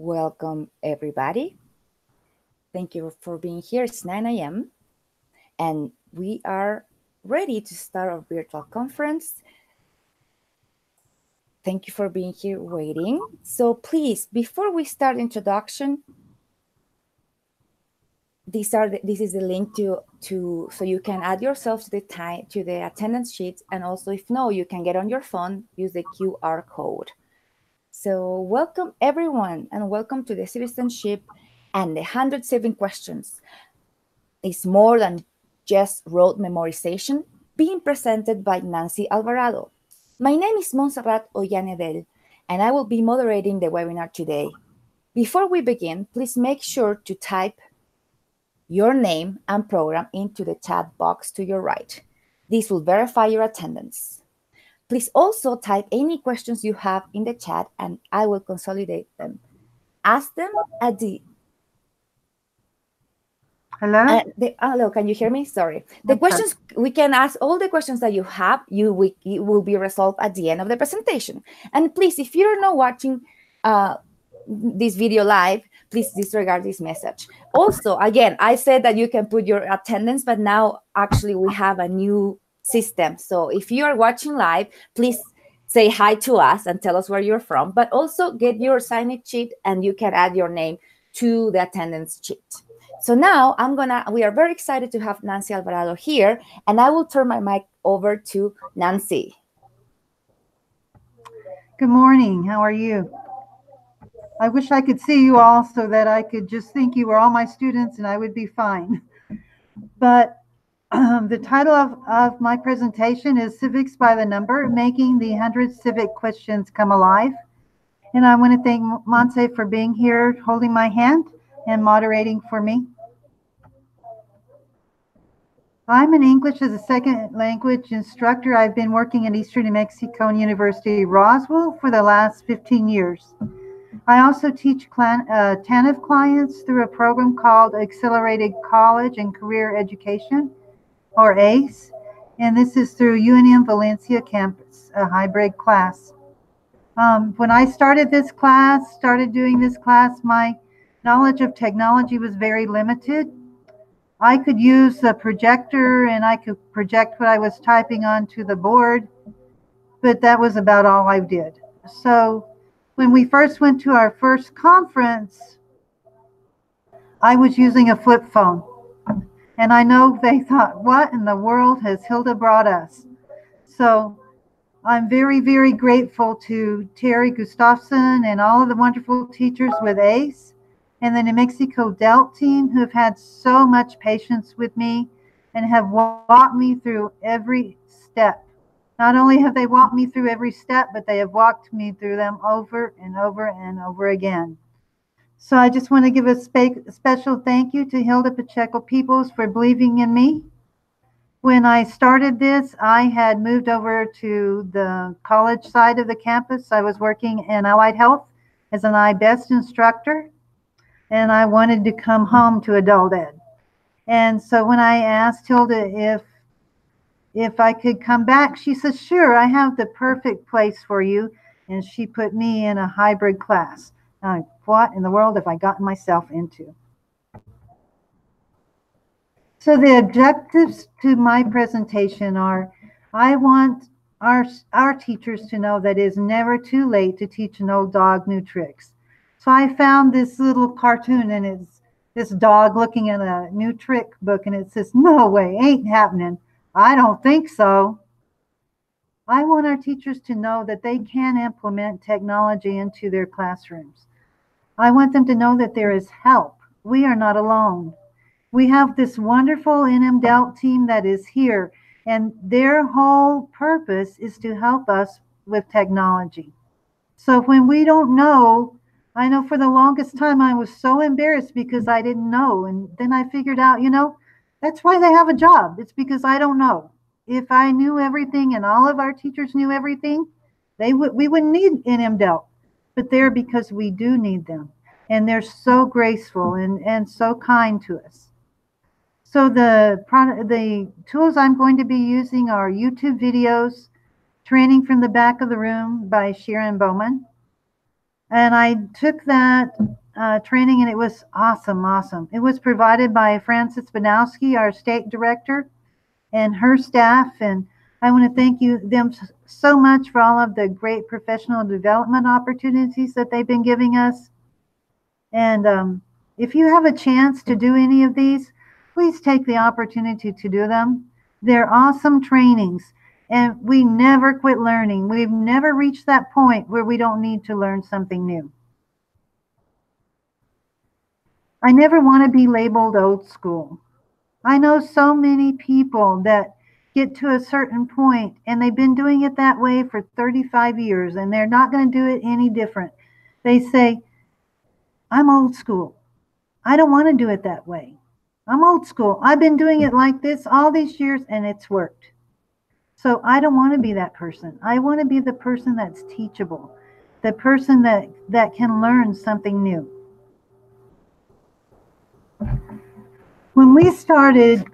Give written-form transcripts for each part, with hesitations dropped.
Welcome, everybody. Thank you for being here. It's 9 a.m. and we are ready to start our virtual conference. Thank you for being here waiting. So please, before we start introduction, this is the link so you can add yourself to the attendance sheet, and also if no, you can get on your phone, use the QR code. So welcome everyone, and welcome to the Citizenship and the 107 questions. It's more than just rote memorization, being presented by Nancy Alvarado. My name is Montserrat Ollanedel, and I will be moderating the webinar today. Before we begin, please make sure to type your name and program into the chat box to your right. This will verify your attendance. Please also type any questions you have in the chat, and I will consolidate them. Ask them at the... Hello? Hello, can you hear me? Sorry. The questions, we can ask all the questions that you have, it will be resolved at the end of the presentation. And please, if you're not watching this video live, please disregard this message. Also, again, I said that you can put your attendance, but now actually we have a new system. So if you are watching live, please say hi to us and tell us where you're from, but also get your sign-in sheet and you can add your name to the attendance sheet. So now we are very excited to have Nancy Alvarado here, and I will turn my mic over to Nancy. Good morning, how are you? I wish I could see you all so that I could just think you were all my students and I would be fine. But the title of my presentation is Civics by the Number, Making the 100 Civic Questions Come Alive. And I want to thank Muncy for being here, holding my hand and moderating for me. I'm an English as a second language instructor. I've been working at Eastern New Mexico University, Roswell for the last 15 years. I also teach TANF clients through a program called Accelerated College and Career Education, or ACE, and this is through UNM Valencia campus, a hybrid class. When I started doing this class, my knowledge of technology was very limited. I could use the projector and I could project what I was typing onto the board, but that was about all I did. So when we first went to our first conference, I was using a flip phone. And I know they thought, what in the world has Hilda brought us? So I'm very, very grateful to Terry Gustafson and all of the wonderful teachers with ACE and the New Mexico DELT team who have had so much patience with me and have walked me through every step. Not only have they walked me through every step, but they have walked me through them over and over and over again. So I just want to give a special thank you to Hilda Pacheco Peoples for believing in me. When I started this, I had moved over to the college side of the campus. I was working in allied health as an IBEST instructor, and I wanted to come home to adult ed. And so when I asked Hilda if I could come back, she said, sure, I have the perfect place for you. And she put me in a hybrid class. Now, what in the world have I gotten myself into? So the objectives to my presentation are, I want our teachers to know that it is never too late to teach an old dog new tricks. So I found this little cartoon, and it's this dog looking at a new trick book, and it says, no way, ain't happening. I don't think so. I want our teachers to know that they can implement technology into their classrooms. I want them to know that there is help. We are not alone. We have this wonderful NM DELT team that is here, and their whole purpose is to help us with technology. So when we don't know, I know for the longest time I was so embarrassed because I didn't know. And then I figured out, that's why they have a job. It's because I don't know. If I knew everything and all of our teachers knew everything, we wouldn't need NM DELT. But they're because we do need them. And they're so graceful and so kind to us. So the tools I'm going to be using are YouTube videos, Training from the Back of the Room by Sharon Bowman, And I took that training, and it was awesome, awesome. It was provided by Frances Banowski, our state director, and her staff. And I want to thank them so much for all of the great professional development opportunities that they've been giving us. And if you have a chance to do any of these, please take the opportunity to do them. They're awesome trainings, and we never quit learning. We've never reached that point where we don't need to learn something new. I never want to be labeled old school. I know so many people that get to a certain point and they've been doing it that way for 35 years and they're not going to do it any different. They say, I'm old school. I don't want to do it that way. I'm old school. I've been doing it like this all these years and it's worked. So I don't want to be that person. I want to be the person that's teachable, the person that can learn something new. When we started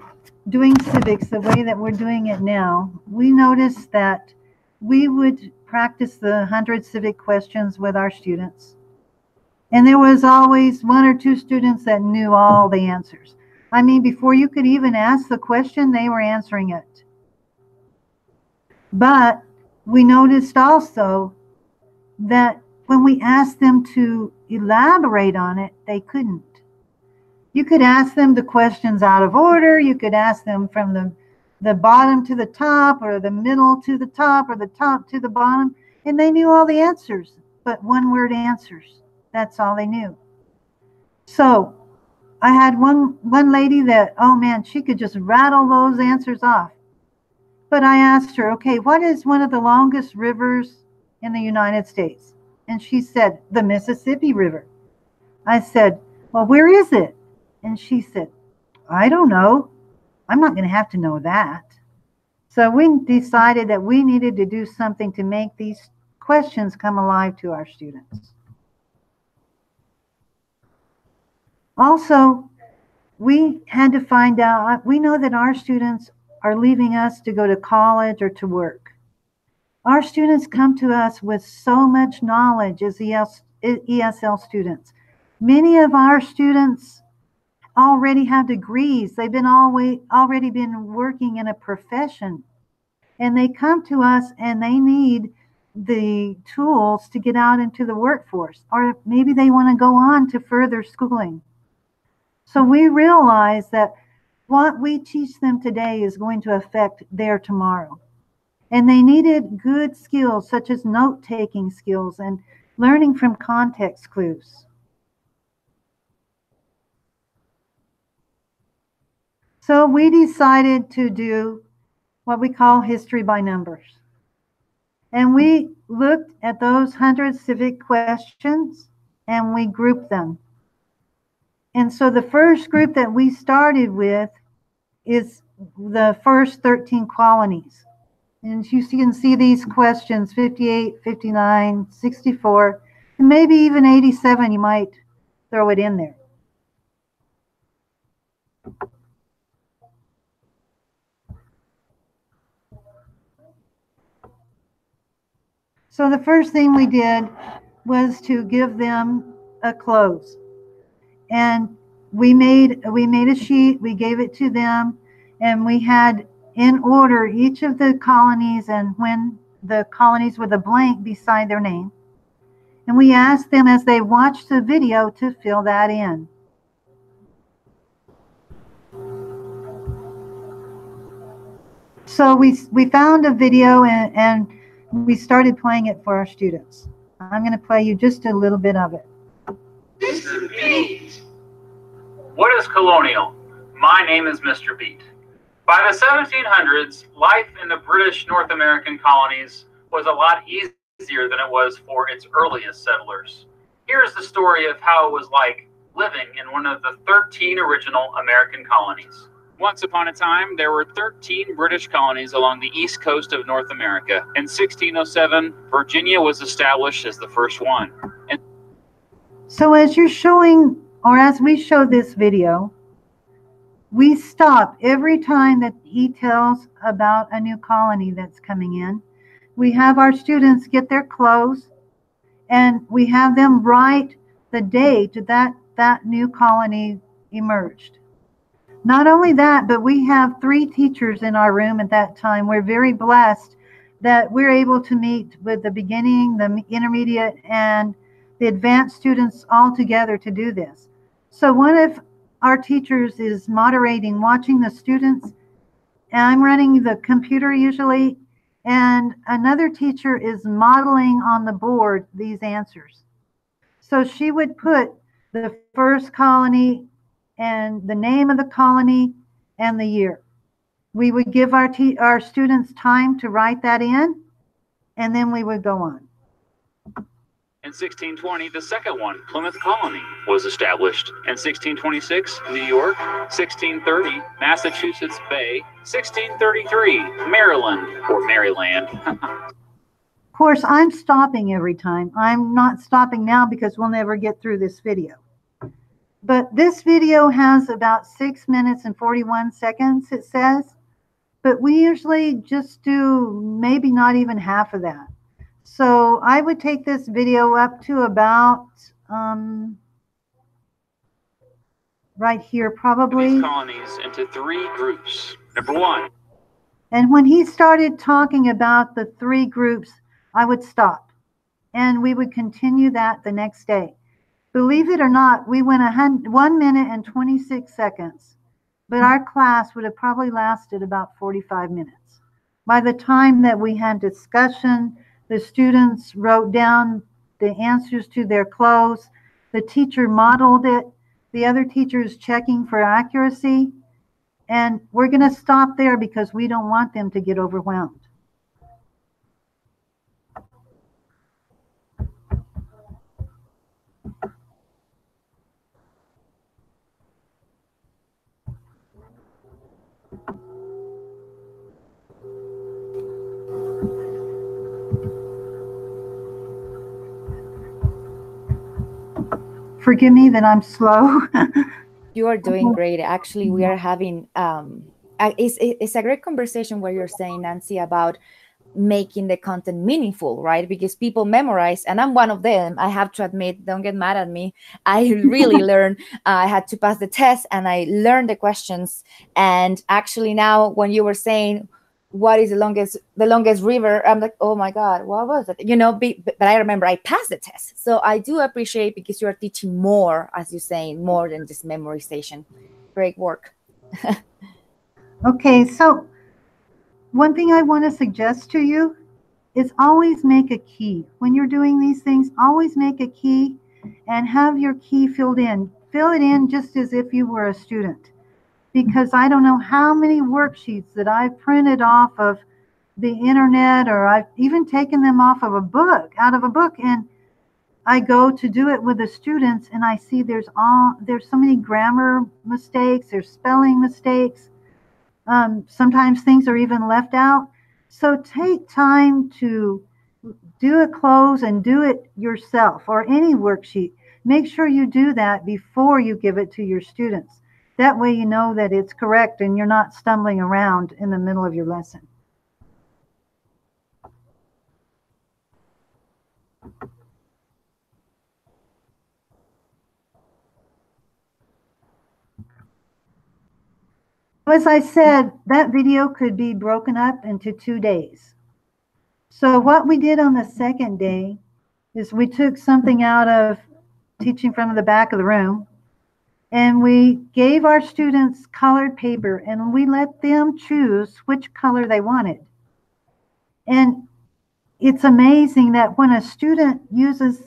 doing civics the way that we're doing it now, we noticed that we would practice the 100 civic questions with our students. And there was always one or two students that knew all the answers. I mean, before you could even ask the question, they were answering it. But we noticed also that when we asked them to elaborate on it, they couldn't. You could ask them the questions out of order. You could ask them from the bottom to the top, or the middle to the top, or the top to the bottom, and they knew all the answers, but one-word answers. That's all they knew. So I had one lady that, oh man, she could just rattle those answers off. But I asked her, okay, what is one of the longest rivers in the United States? And she said, the Mississippi River. I said, well, where is it? And she said, I don't know. I'm not going to have to know that. So we decided that we needed to do something to make these questions come alive to our students. Also, we had to find out, we know that our students are leaving us to go to college or to work. Our students come to us with so much knowledge as ESL students. Many of our students already have degrees. They've been already been working in a profession, and they come to us and they need the tools to get out into the workforce, or maybe they want to go on to further schooling. So we realize that what we teach them today is going to affect their tomorrow. And they needed good skills such as note-taking skills and learning from context clues. So we decided to do what we call history by numbers. And we looked at those 100 civic questions and we grouped them. And so the first group that we started with is the first 13 colonies. And you can see these questions, 58, 59, 64, and maybe even 87, you might throw it in there. So the first thing we did was to give them a close. And we made a sheet, we gave it to them, and we had in order each of the colonies and when the colonies with a blank beside their name. And we asked them as they watched the video to fill that in. So we found a video and we started playing it for our students. I'm going to play you just a little bit of it. Mr. Beat. What is Colonial? My name is Mr. Beat. By the 1700s, life in the British North American colonies was a lot easier than it was for its earliest settlers. Here's the story of how it was like living in one of the 13 original American colonies. Once upon a time, there were 13 British colonies along the east coast of North America. In 1607, Virginia was established as the first one. So as you're showing, or as we show this video, we stop every time that he tells about a new colony that's coming in. We have our students get their clothes, And we have them write the date that new colony emerged. Not only that, but we have 3 teachers in our room at that time. We're very blessed that we're able to meet with the beginning, the intermediate, and the advanced students all together to do this. So one of our teachers is moderating, watching the students, and I'm running the computer usually, and another teacher is modeling on the board these answers. So she would put the first colony and the name of the colony and the year. We would give our students time to write that in, and then we would go on. In 1620, the second one, Plymouth Colony, was established. In 1626, New York. 1630, Massachusetts Bay. 1633, Maryland, or Maryland. Of course, I'm stopping every time. I'm not stopping now because we'll never get through this video. But this video has about 6 minutes and 41 seconds, it says. But we usually just do maybe not even half of that. So I would take this video up to about right here, probably. These colonies into 3 groups. Number 1. And when he started talking about the 3 groups, I would stop. And we would continue that the next day. Believe it or not, we went 1 minute and 26 seconds. But our class would have probably lasted about 45 minutes. By the time that we had discussion, the students wrote down the answers to their clothes. The teacher modeled it. The other teacher is checking for accuracy. And we're going to stop there because we don't want them to get overwhelmed. Forgive me that I'm slow. You are doing great. Actually, we are having, it's a great conversation where you're saying, Nancy, about making the content meaningful, right? Because people memorize, and I'm one of them. I have to admit, don't get mad at me. I really learned. I had to pass the test, and I learned the questions. And actually now, when you were saying, what is the longest river, I'm like, oh my God, what was it? You know, but I remember I passed the test. So I do appreciate, because you are teaching more, as you're saying, more than just memorization. Great work. Okay, so one thing I want to suggest to you is always make a key. When you're doing these things, always make a key and have your key filled in. Fill it in just as if you were a student. Because I don't know how many worksheets that I've printed off of the internet, or I've even taken them off of a book, out of a book, and I go to do it with the students, and I see there's so many grammar mistakes, there's spelling mistakes. Sometimes things are even left out. So take time to do a close and do it yourself, or any worksheet. Make sure you do that before you give it to your students. That way you know that it's correct and you're not stumbling around in the middle of your lesson. As I said, that video could be broken up into 2 days. So what we did on the second day is we took something out of teaching from the back of the room, and we gave our students colored paper, and we let them choose which color they wanted. And it's amazing that when a student uses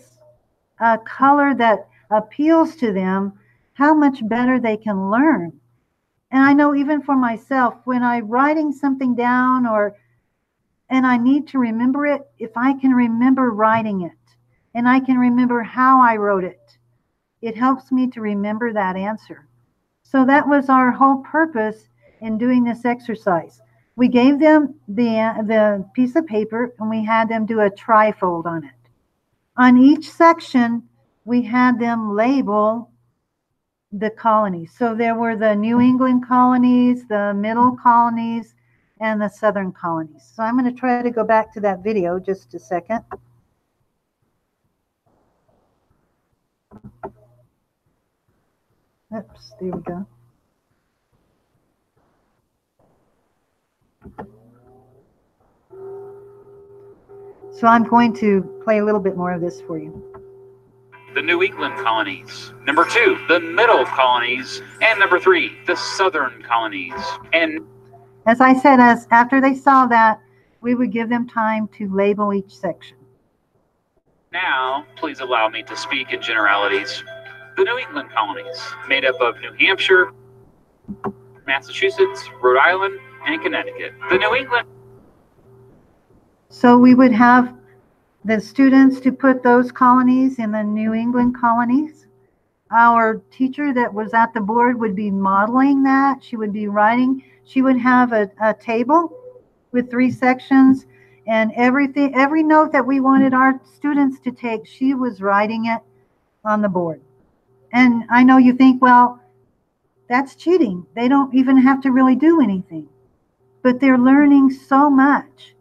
a color that appeals to them, how much better they can learn. And I know even for myself, when I'm writing something down and I need to remember it, if I can remember writing it and I can remember how I wrote it, it helps me to remember that answer. So that was our whole purpose in doing this exercise. We gave them the piece of paper, and we had them do a trifold on it. On each section, we had them label the colonies. So there were the New England colonies, the middle colonies, and the southern colonies. So I'm going to try to go back to that video just a second. Oops, there we go. So I'm going to play a little bit more of this for you. The New England Colonies. Number 2, the Middle Colonies. And number 3, the Southern Colonies. And as I said, after they saw that, we would give them time to label each section. Now, please allow me to speak in generalities. The New England Colonies, made up of New Hampshire, Massachusetts, Rhode Island, and Connecticut. The New England. So we would have the students to put those colonies in the New England colonies. Our teacher that was at the board would be modeling that. She would be writing. She would have a table with 3 sections, and every note that we wanted our students to take, she was writing it on the board. And I know you think, well, that's cheating. They don't even have to really do anything. But they're learning so much,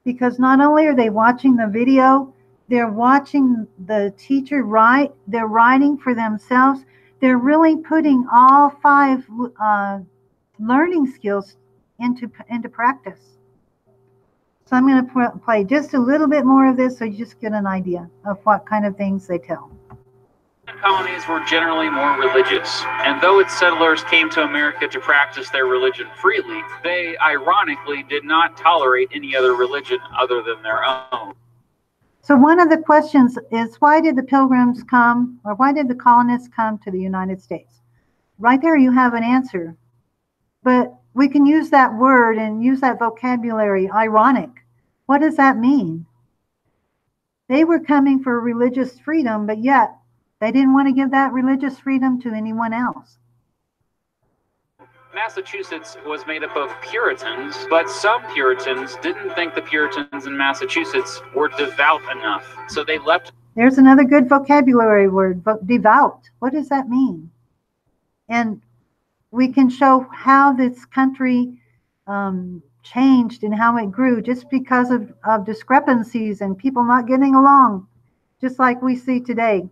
because not only are they watching the video, they're watching the teacher write, they're writing for themselves. They're really putting all 5 learning skills into practice. So I'm going to play just a little bit more of this so you just get an idea of what kind of things they tell. Colonies were generally more religious, and though its settlers came to America to practice their religion freely, they ironically did not tolerate any other religion other than their own. So one of the questions is, why did the Pilgrims come, or why did the colonists come to the United States? Right there you have an answer. But we can use that word and use that vocabulary, ironic. What does that mean? They were coming for religious freedom, but yet they didn't want to give that religious freedom to anyone else. Massachusetts was made up of Puritans, but some Puritans didn't think the Puritans in Massachusetts were devout enough, so they left. There's another good vocabulary word, devout. What does that mean? And we can show how this country changed and how it grew just because of discrepancies and people not getting along, just like we see today.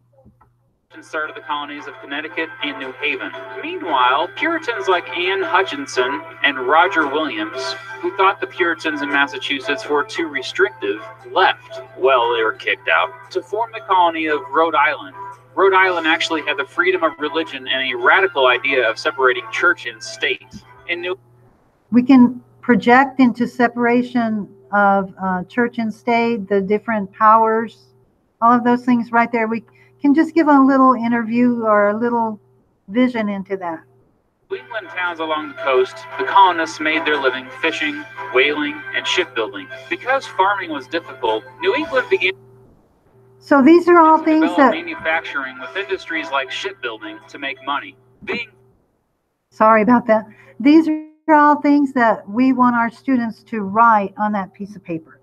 Started the colonies of Connecticut and New Haven. Meanwhile, Puritans like Anne Hutchinson and Roger Williams, who thought the Puritans in Massachusetts were too restrictive, left. Well, they were kicked out to form the colony of Rhode Island. Rhode Island actually had the freedom of religion and a radical idea of separating church and state. We can project into separation of church and state, the different powers, all of those things right there. We can just give a little interview or a little vision into that. New England towns along the coast, the colonists made their living fishing, whaling, and shipbuilding. Because farming was difficult, New England began. So these are all things that manufacturing with industries like shipbuilding to make money. Sorry about that. These are all things that we want our students to write on that piece of paper.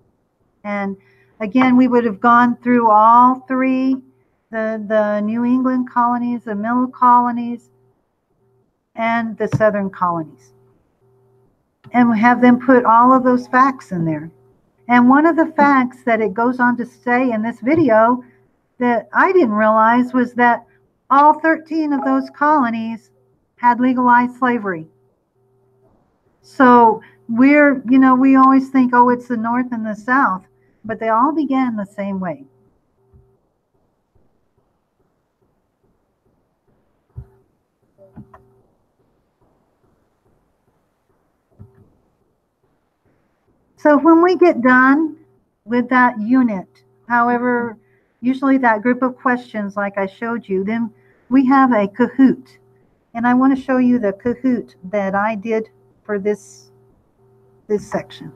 And again, we would have gone through all 3. The New England colonies, the Middle colonies, and the Southern colonies. And we have them put all of those facts in there. And one of the facts that it goes on to say in this video that I didn't realize was that all 13 of those colonies had legalized slavery. So we always think, oh, it's the North and the South, but they all began the same way. So when we get done with that unit, however, usually that group of questions like I showed you, then we have a Kahoot. And I want to show you the Kahoot that I did for this section.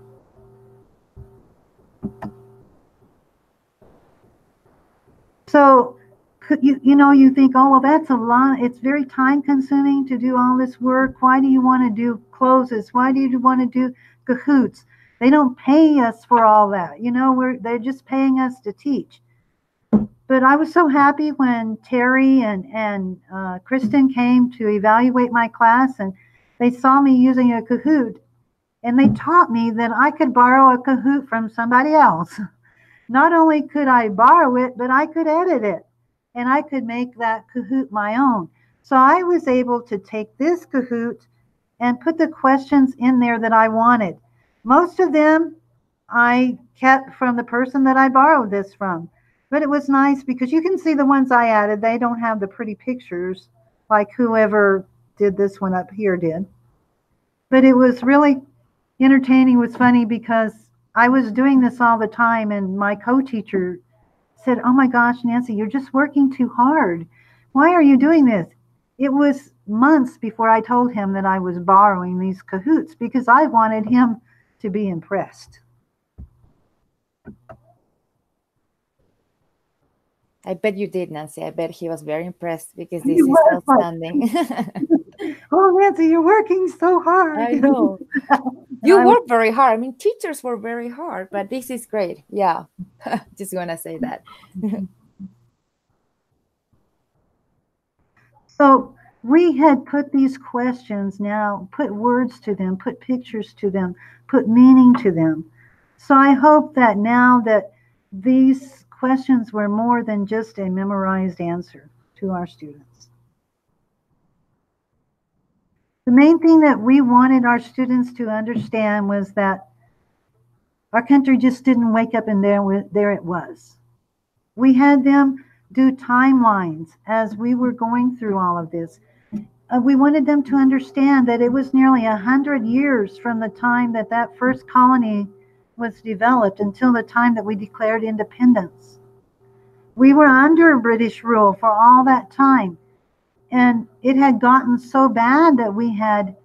So you think, oh, well, that's a lot. It's very time consuming to do all this work. Why do you want to do closes? Why do you want to do Kahoots? They don't pay us for all that. They're just paying us to teach. But I was so happy when Terry and Kristen came to evaluate my class, and they saw me using a Kahoot, and they taught me that I could borrow a Kahoot from somebody else. Not only could I borrow it, but I could edit it, and I could make that Kahoot my own. So I was able to take this Kahoot and put the questions in there that I wanted. Most of them I kept from the person that I borrowed this from. But it was nice because you can see the ones I added. They don't have the pretty pictures like whoever did this one up here did. But it was really entertaining. It was funny because I was doing this all the time, and my co-teacher said, "Oh my gosh, Nancy, you're just working too hard. Why are you doing this?" It was months before I told him that I was borrowing these Kahoots because I wanted him to be impressed. I bet you did, Nancy. I bet he was very impressed because He this is was like, outstanding. "Oh, Nancy, you're working so hard." I know. You work very hard. I mean, teachers work very hard, but this is great. Yeah, just want to say that. So we had put these questions now, put words to them, put pictures to them, put meaning to them. So I hope that now that these questions were more than just a memorized answer to our students. The main thing that we wanted our students to understand was that our country just didn't wake up and there it was. We had them do timelines as we were going through all of this. We wanted them to understand that it was nearly 100 years from the time that that first colony was developed until the time that we declared independence. We were under British rule for all that time, and it had gotten so bad that we had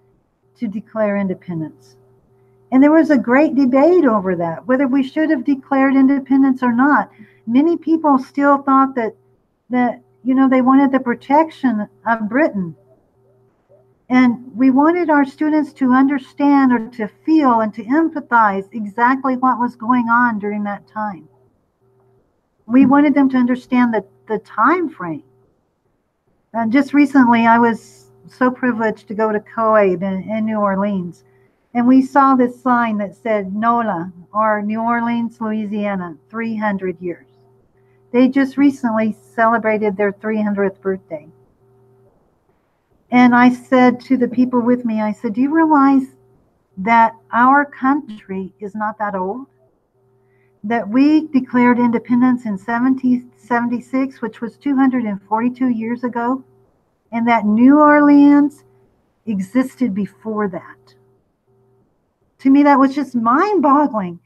to declare independence. And there was a great debate over that, whether we should have declared independence or not. Many people still thought that they wanted the protection of Britain. And we wanted our students to understand or to feel and to empathize exactly what was going on during that time. We wanted them to understand the time frame. And just recently, I was so privileged to go to Coed in New Orleans. And we saw this sign that said NOLA, or New Orleans, Louisiana, 300 years. They just recently celebrated their 300th birthday. And I said to the people with me, I said, "Do you realize that our country is not that old? That we declared independence in 1776, which was 242 years ago, and that New Orleans existed before that." To me, that was just mind-boggling,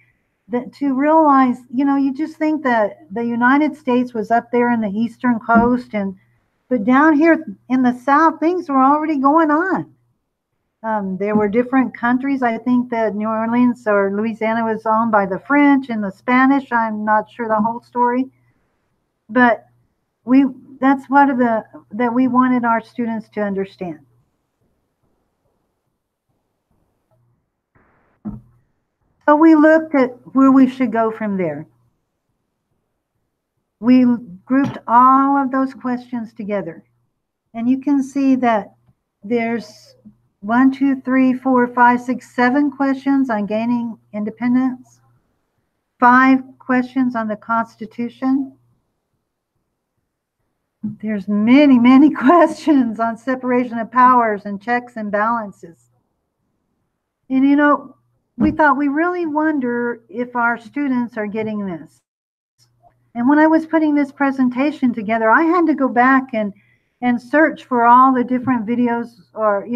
that to realize, you just think that the United States was up there in the eastern coast, but down here in the South, things were already going on. There were different countries. I think that New Orleans or Louisiana was owned by the French and the Spanish. I'm not sure the whole story, but that's that we wanted our students to understand. So we looked at where we should go from there. We grouped all of those questions together. And you can see that there's 1, 2, 3, 4, 5, 6, 7 questions on gaining independence, 5 questions on the Constitution. There's many, many questions on separation of powers and checks and balances. And we thought, we really wonder if our students are getting this. And when I was putting this presentation together, I had to go back and search for all the different videos, or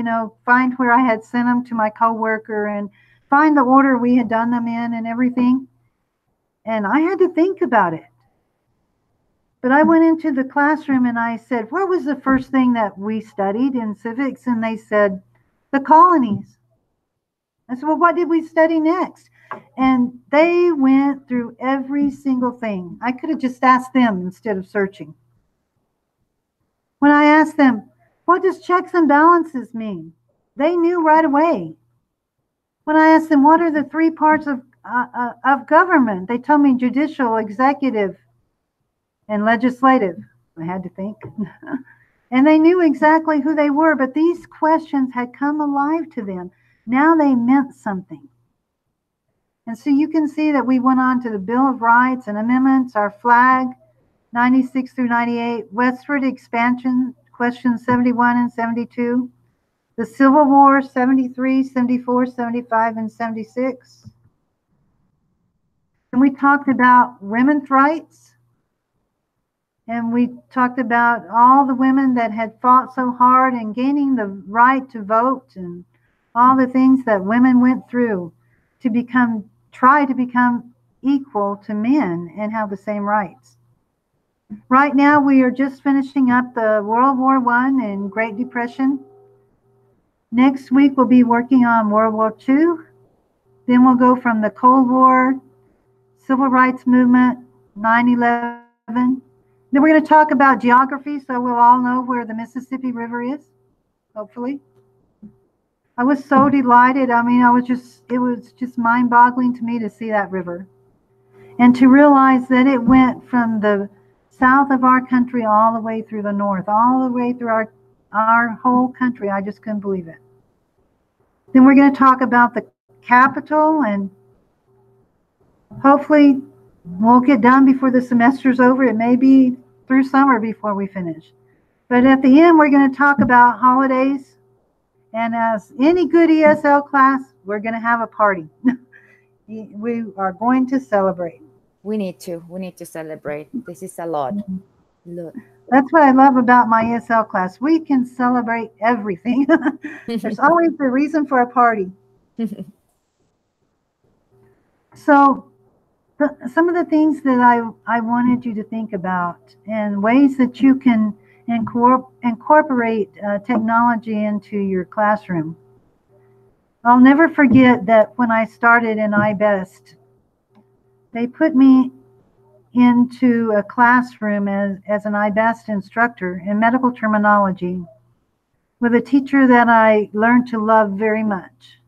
find where I had sent them to my coworker and find the order we had done them in and everything. And I had to think about it. But I went into the classroom and I said, "What was the first thing that we studied in civics?" And they said, "The colonies." I said, "Well, what did we study next?" And they went through every single thing. I could have just asked them instead of searching. When I asked them, "What does checks and balances mean?" They knew right away. When I asked them, "What are the 3 parts of government?" They told me judicial, executive, and legislative. I had to think. And they knew exactly who they were, but these questions had come alive to them. Now they meant something. And so you can see that we went on to the Bill of Rights and amendments, our flag, 96 through 98, westward expansion questions 71 and 72. The Civil War, 73, 74, 75, and 76. And we talked about women's rights. And we talked about all the women that had fought so hard in gaining the right to vote and all the things that women went through to try to become equal to men and have the same rights. Right now, we are just finishing up the World War I and Great Depression. Next week, we'll be working on World War II. Then we'll go from the Cold War, Civil Rights Movement, 9/11. Then we're going to talk about geography, so we'll all know where the Mississippi River is, hopefully. I was so delighted. I mean, it was just mind-boggling to me to see that river. And to realize that it went from the south of our country all the way through the north, all the way through our whole country. I just couldn't believe it. Then we're going to talk about the Capitol, and hopefully we'll get done before the semester's over. It may be through summer before we finish. But at the end, we're going to talk about holidays. And as any good ESL class, we're going to have a party. We are going to celebrate. We need to celebrate. This is a lot. Look. That's what I love about my ESL class. We can celebrate everything. There's always a reason for a party. So some of the things that I wanted you to think about and ways that you can incorporate technology into your classroom. I'll never forget that when I started in iBest, they put me into a classroom as an iBest instructor in medical terminology with a teacher that I learned to love very much,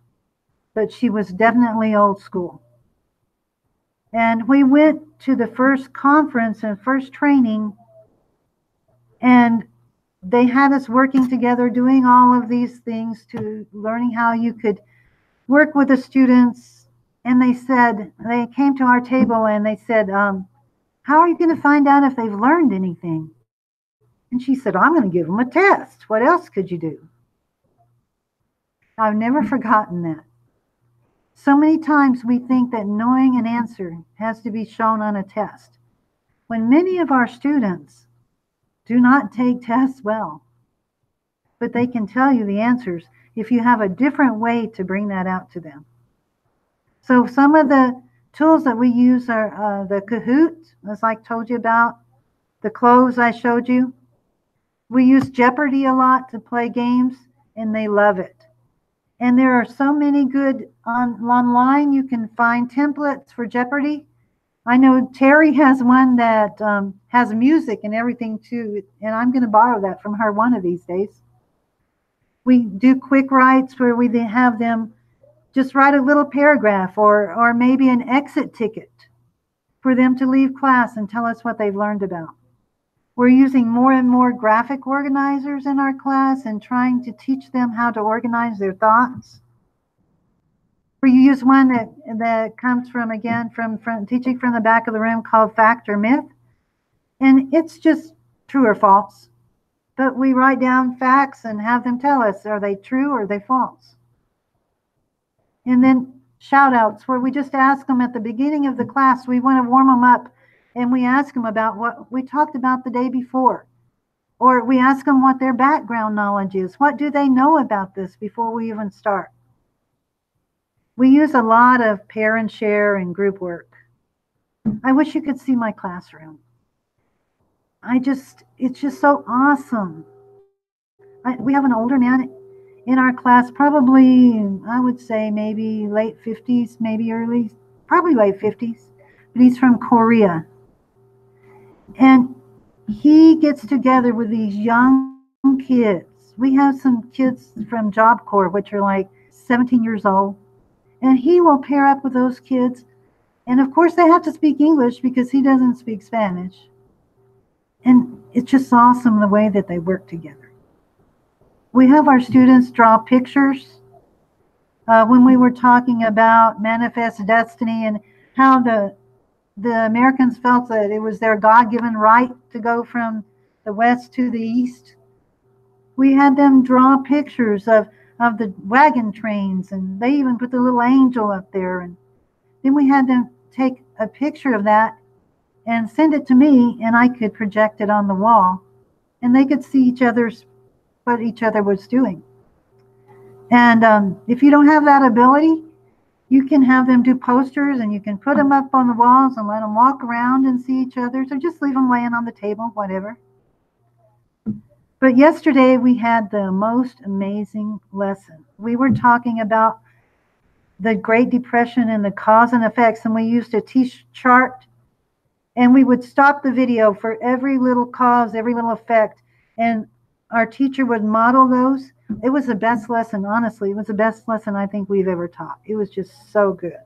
but she was definitely old school. And we went to the first conference and first training, and they had us working together, doing all of these things to learning how you could work with the students. And they came to our table and they said, how are you going to find out if they've learned anything? And she said, I'm going to give them a test. What else could you do? I've never forgotten that. So many times we think that knowing an answer has to be shown on a test, when many of our students do not take tests well, but they can tell you the answers if you have a different way to bring that out to them. So some of the tools that we use are the Kahoot, as I told you about, the clothes I showed you. We use Jeopardy a lot to play games, and they love it. And there are so many good online. You can find templates for Jeopardy. I know Terry has one that has music and everything too, and I'm going to borrow that from her one of these days. We do quick writes where we have them just write a little paragraph or maybe an exit ticket for them to leave class and tell us what they've learned about. We're using more and more graphic organizers in our class and trying to teach them how to organize their thoughts. We use one that comes from teaching from the back of the room called Fact or Myth. And it's just true or false. But we write down facts and have them tell us, are they true or are they false? And then shout outs where we just ask them at the beginning of the class, we want to warm them up. And we ask them about what we talked about the day before. Or we ask them what their background knowledge is. What do they know about this before we even start? We use a lot of pair and share and group work. I wish you could see my classroom. It's just so awesome. We have an older man in our class, probably, I would say maybe late 50s, probably late 50s. But he's from Korea. And he gets together with these young kids. We have some kids from Job Corps, which are like 17 years old. And he will pair up with those kids. And of course, they have to speak English because he doesn't speak Spanish. And it's just awesome the way that they work together. We have our students draw pictures. When we were talking about manifest destiny and how the Americans felt that it was their God-given right to go from the west to the east. We had them draw pictures of the wagon trains, and they even put the little angel up there. And then we had them take a picture of that and send it to me, and I could project it on the wall, and they could see what each other was doing. And if you don't have that ability, you can have them do posters, and you can put them up on the walls and let them walk around and see each other, or just leave them laying on the table, whatever. But yesterday we had the most amazing lesson. We were talking about the Great Depression and the cause and effects, and we used a chart, and we would stop the video for every little cause, every little effect, and our teacher would model those. It was the best lesson, honestly. It was the best lesson I think we've ever taught. It was just so good.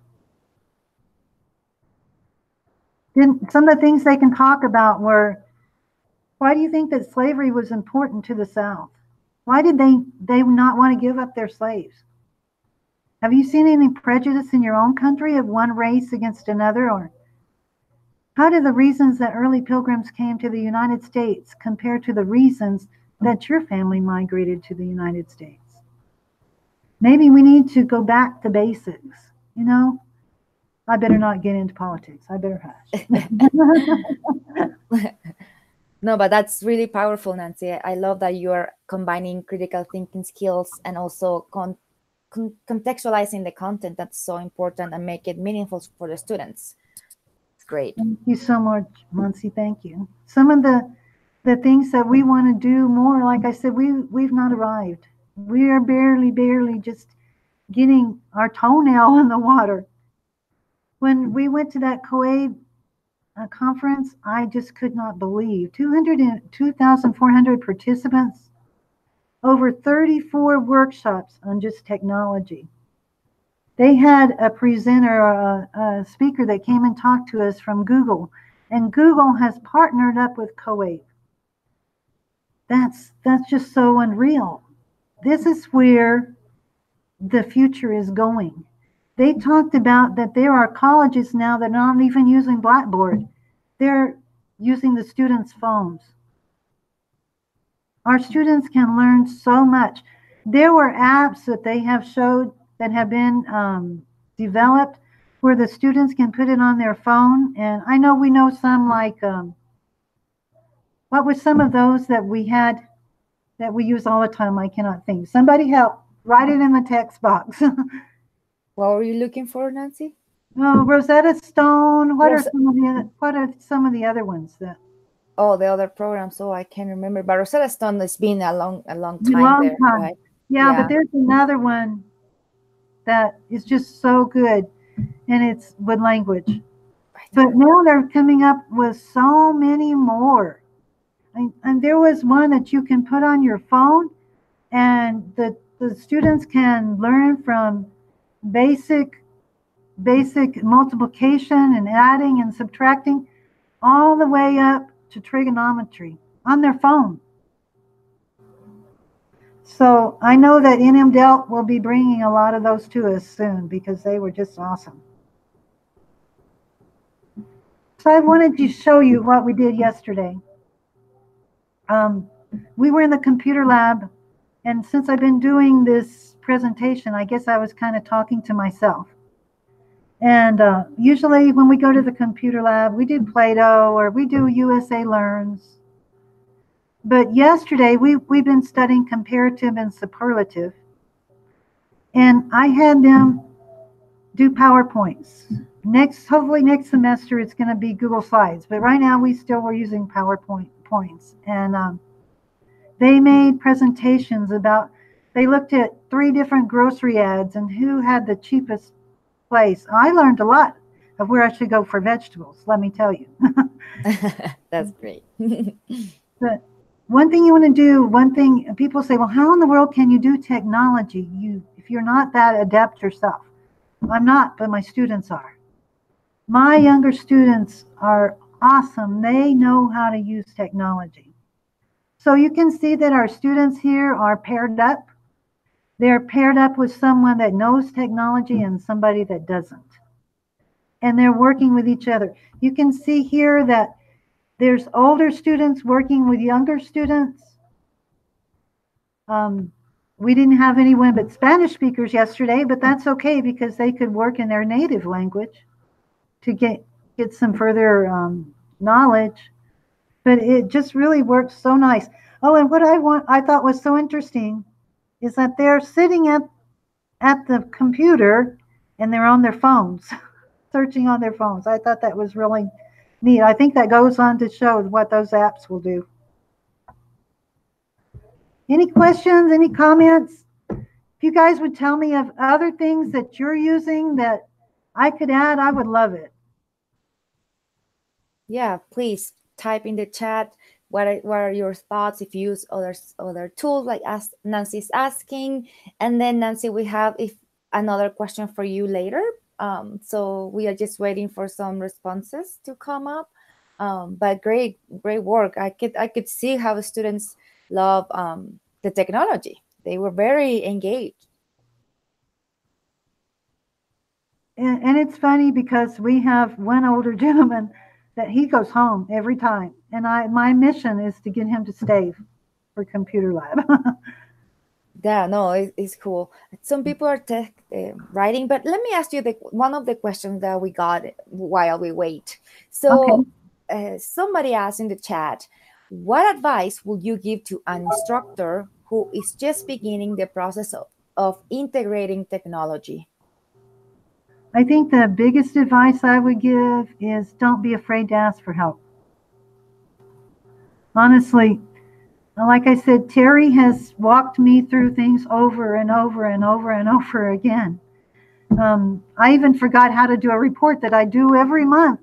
Then some of the things they can talk about were, why do you think that slavery was important to the South? Why did they not want to give up their slaves? Have you seen any prejudice in your own country of one race against another? Or how do the reasons that early pilgrims came to the United States compare to the reasons that your family migrated to the United States? Maybe we need to go back to basics. You know, I better not get into politics. I better hush. No, but that's really powerful, Nancy. I love that you are combining critical thinking skills and also contextualizing the content. That's so important, and make it meaningful for the students. It's great. Thank you so much, Muncy. Thank you. Some of the things that we want to do more, like I said, we've not arrived. We are barely just getting our toenail in the water. When we went to that Kuwait conference, I just could not believe 2,400 participants, over 34 workshops on just technology. They had a presenter, a speaker that came and talked to us from Google, and Google has partnered up with Kuwait. That's just so unreal. This is where the future is going. They talked about that there are colleges now that are not even using Blackboard. They're using the students' phones. Our students can learn so much. There were apps that they have showed that have been developed where the students can put it on their phone. And I know we know some, like, what were some of those that we had that we use all the time? I cannot think. Somebody help. Write it in the text box. What were you looking for, Nancy? Oh, Rosetta Stone. What are some of the other ones that? Oh, the other programs. Oh, I can't remember. But Rosetta Stone has been a long time there, right? Yeah, but there's another one that is just so good, and it's with language. But now they're coming up with so many more. And there was one that you can put on your phone, and the students can learn from basic multiplication and adding and subtracting all the way up to trigonometry on their phone. So I know that NM will be bringing a lot of those to us soon, because they were just awesome. So I wanted to show you what we did yesterday. We were in the computer lab, and since I've been doing this presentation, I guess I was kind of talking to myself. And usually when we go to the computer lab, we do Play-Doh or we do USA Learns. But yesterday we've been studying comparative and superlative. And I had them do PowerPoints. Hopefully next semester it's going to be Google Slides. But right now we still were using PowerPoints. And they made presentations about, they looked at 3 different grocery ads and who had the cheapest place. I learned a lot of where I should go for vegetables, let me tell you. That's great. But one thing you want to do, people say, well, how in the world can you do technology if you're not that adept yourself? I'm not, but my students are. My younger students are awesome. They know how to use technology. So you can see that our students here are paired up. They're paired up with someone that knows technology and somebody that doesn't. And they're working with each other. You can see here that there's older students working with younger students. We didn't have anyone but Spanish speakers yesterday, but that's okay because they could work in their native language to get some further knowledge. But it just really works so nice. Oh, and what I thought was so interesting is that they're sitting at the computer and they're on their phones, searching on their phones. I thought that was really neat. I think that goes on to show what those apps will do. Any questions, any comments? If you guys would tell me of other things that you're using that I could add, I would love it. Yeah, please type in the chat what are your thoughts if you use other tools like as Nancy's asking. And then Nancy, we have another question for you later. So we are just waiting for some responses to come up. But great work. I could see how the students love the technology. They were very engaged. And it's funny because we have one older gentleman that he goes home every time, and my mission is to get him to stay for computer lab. Yeah, no, it's cool. Some people are writing, but let me ask you one of the questions that we got while we wait. So somebody asked in the chat, what advice would you give to an instructor who is just beginning the process of integrating technology? I think the biggest advice I would give is don't be afraid to ask for help. Honestly, like I said, Terry has walked me through things over and over and over and over again. I even forgot how to do a report that I do every month,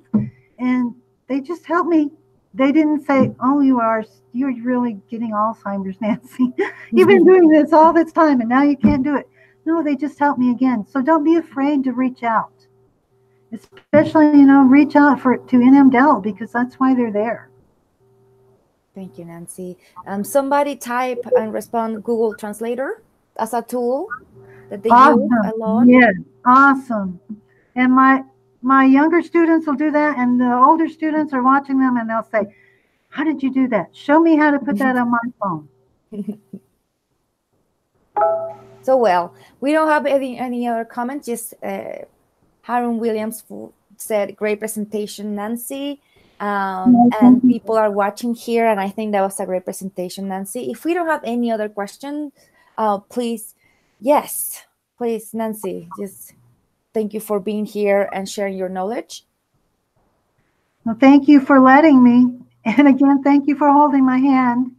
and they just helped me. They didn't say, "Oh, you're really getting Alzheimer's, Nancy. You've been doing this all this time, and now you can't do it." No, they just helped me again. So don't be afraid to reach out, especially reach out to NMDEL because that's why they're there. Thank you, Nancy. Somebody type and respond Google Translator as a tool that they use a lot. Yes, awesome. And my younger students will do that, and the older students are watching them, and they'll say, "How did you do that? Show me how to put that on my phone." So, well, we don't have any other comments. Just Harun Williams said, "Great presentation, Nancy." And people are watching here, and I think that was a great presentation, Nancy. If we don't have any other questions, please, yes, please, Nancy, just thank you for being here and sharing your knowledge. Well, thank you for letting me. And again, thank you for holding my hand.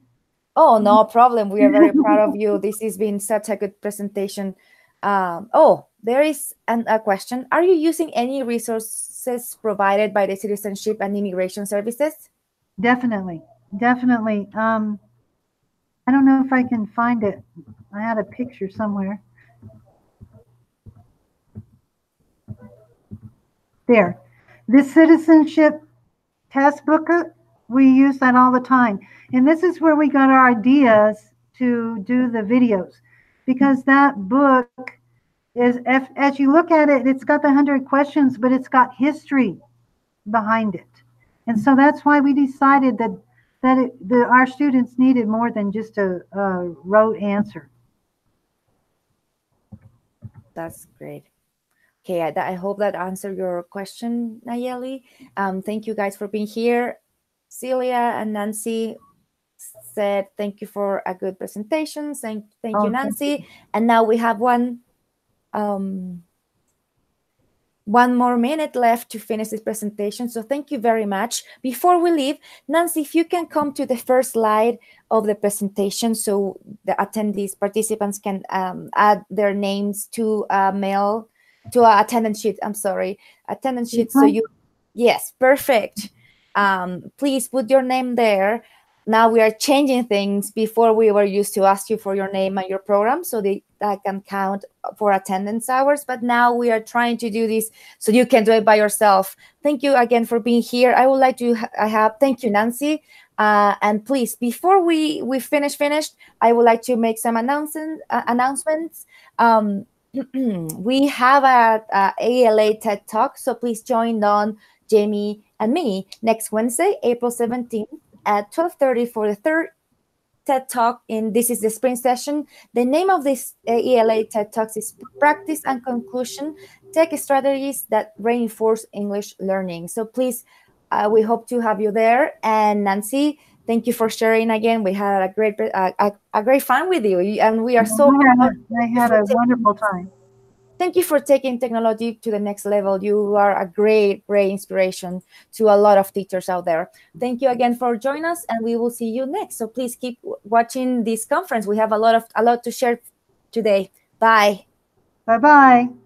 Oh, no problem. We are very proud of you. This has been such a good presentation. There is a question. Are you using any resources provided by the Citizenship and Immigration Services? Definitely. I don't know if I can find it. I had a picture somewhere. There. This Citizenship Test booklet, we use that all the time. And this is where we got our ideas to do the videos. Because that book is, as you look at it, it's got the 100 questions, but it's got history behind it. And so that's why we decided that our students needed more than just a rote answer. That's great. Okay, I hope that answered your question, Nayeli. Thank you guys for being here. Celia and Nancy said thank you for a good presentation. Thank you, Nancy. And now we have one more minute left to finish this presentation. So thank you very much. Before we leave, Nancy, if you can come to the first slide of the presentation so the attendees, participants can add their names to attendance sheet. I'm sorry, attendance sheet. So yes, perfect. Please put your name there. Now we are changing things. Before we were used to ask you for your name and your program so that can count for attendance hours. But now we are trying to do this so you can do it by yourself. Thank you again for being here. I would like to thank you, Nancy. And please, before we finished, I would like to make some announcements. We have a ALA TED Talk, so please join Don, Jamie, and me next Wednesday, April 17th at 12:30 for the third TED Talk this is the spring session. The name of this ELA TED Talks is Practice and Conclusion, Tech Strategies that Reinforce English Learning. So please, we hope to have you there. And Nancy, thank you for sharing again. We had a great fun with you, and we are so proud. I had a wonderful time. Thank you for taking technology to the next level. You are a great inspiration to a lot of teachers out there. Thank you again for joining us, and we will see you next. So please keep watching this conference. We have a lot to share today. Bye. Bye-bye.